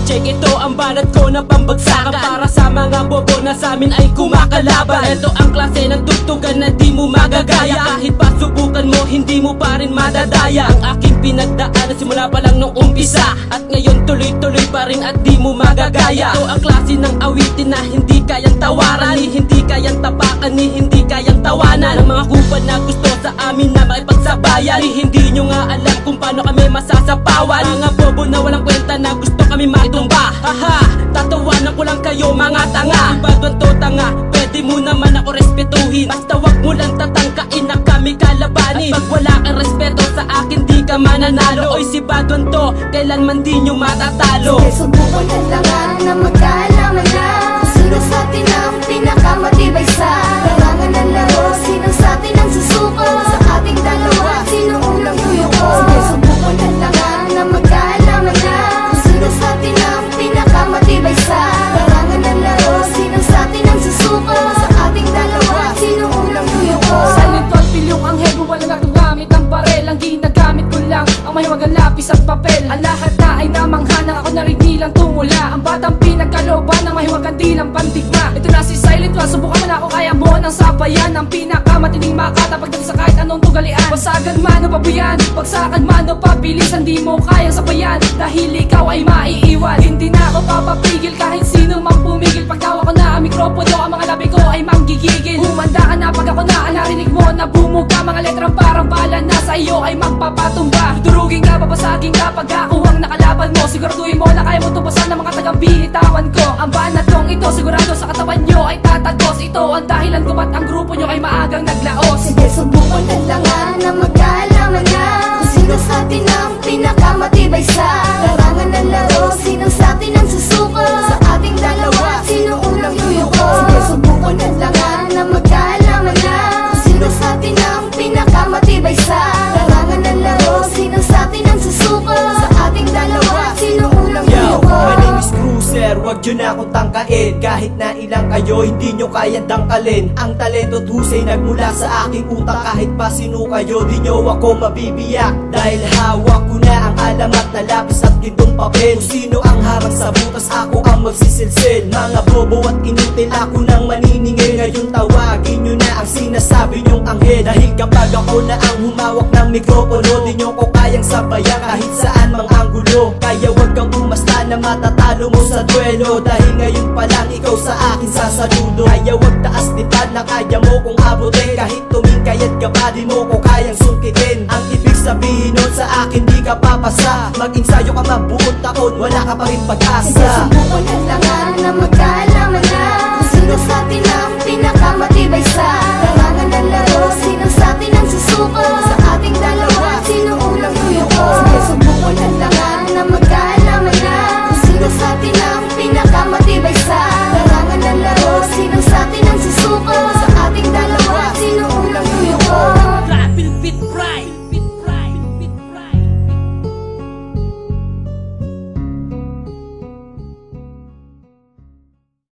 Check ito ang banat ko na pambagsakan para sa mga bobo na sa amin ay kumakalaban. Ito ang klase ng tugtugan na di mo magagaya. Kahit pa subukan mo, hindi mo pa rin madadaya. Ang aking pinagdaanan simula pa lang nung umpisa, at ngayon tuloy-tuloy pa rin at di mo magagaya. Ito ang klase ng awitin na hindi kayang tawaran, ni hindi kayang tapakan, ni hindi kayang tawanan. Ang mga kupad na gusto sa amin na makipagsabayan, ni hindi nyo nga alam kung paano kami masasapawan. Mga bobo na walang kwenta na gusto kami matumba. Haha, tatawanan ko lang kayo mga tanga. Ibadwan to tanga, pwede mo naman ako respetuhin. Basta wag mo lang tatangkain na kami kalabanin. At pag wala kang respeto sa akin di ka mananalo. Oy si Badwan to, kailanman di nyo matatalo. Sige, subukan na lang na magkaalaman na kung sino sa atin ang pinakamatibay sa larangan ng laro. Sino sa atin ang susuko sa ating dalawa? Sino unang yuyuko? Sige, subukan na lang na magkaalaman na kung sino sa atin ang pinakamatibay sa larangan ng laro. Sino sa atin ang susuko sa ating dalawa? Sino unang yuyuko? Silent wall, pilyong ang hebo, walang nagagamit ng barel. Ang ginagamit ko lang ang mahiwagang lapis at papel. Ang lahat na ay namanghanang, ako na rin bilang tumula. Ang batang pinagkalooban ng mahiwagang dilang pandigma. Ito na si Silent Wall, subukan mo na ako, kaya mo ng sabayan. Ang pinakamatining makata pagdating sa kahit anong tugalian. Pasagan man o pabuyan, pagsakan man o pabilisan, di mo kayang sabayan dahil ikaw ay maiiwan. Hindi na ako papapigil kahit sino mang pumigil. Pagtawa ko na ang mikropono, ang mga labi ko ay manggigigil. Humanda ka na pag ako na ang narinig mo na bumuga. Mga letrang parang bala na sa iyo ay magpapatumba. Durugin ka, papasagin ka pag ako ang nakalaban mo. Siguraduhin mo na kaya mo tumpasan ng mga tagang binitawan ko. Ang banatong ito sigurado sa katawan nyo ay tatagos. Ito ang dahilan kung ba't ang grupo nyo ay maagang naglaos. Sige, subukan na lang na magkaalaman na kung sino sa atin ang pinakamatibay sa larangan ng laro. Sino sa atin ang susuko sa ating dalawa? Sino unang yuyuko? Sige, subukan na lang na magkaalaman na kung sino sa atin ang pinakamatibay sa larangan ng laro. Sino sa atin ang susuko sa ating dalawa? Sino unang yuyuko? My name is Cruiser, wag nyo na akong tangkain. Kahit na ilang kayo, hindi nyo kayang dangkalin. Ang talento at husay nagmula sa aking utak. Kahit pa sino kayo, di nyo ako mabibiyak. Dahil hawak ko na ang alamat na lapis at gintong papel. Kung sino ang harang sa butas, ako ang magsisilsil. Mga bobo at inutil, ako nang maniningil. Ngayon tawagin nyo na ang sinasabi nyong anghel. Dahil kapag ako na ang humawak ng mikropono, di nyo ko kayang sabayan kahit saan mang anggulo. Kaya wag kang umasta na matatalo mo sa duelo. Dahil ngayon pa lang ikaw sa akin sasaludo. Kaya wag taas nitad na kaya mo kong abutin. Kahit tumingkayat ka pa, di mo ko kayang sungkitin. Ang ibig sabihin nun sa akin di ka papasa. Mag-insayo ka mabuong taon, wala ka pa rin Sige, pag-asa. subukan na lang na magkaalaman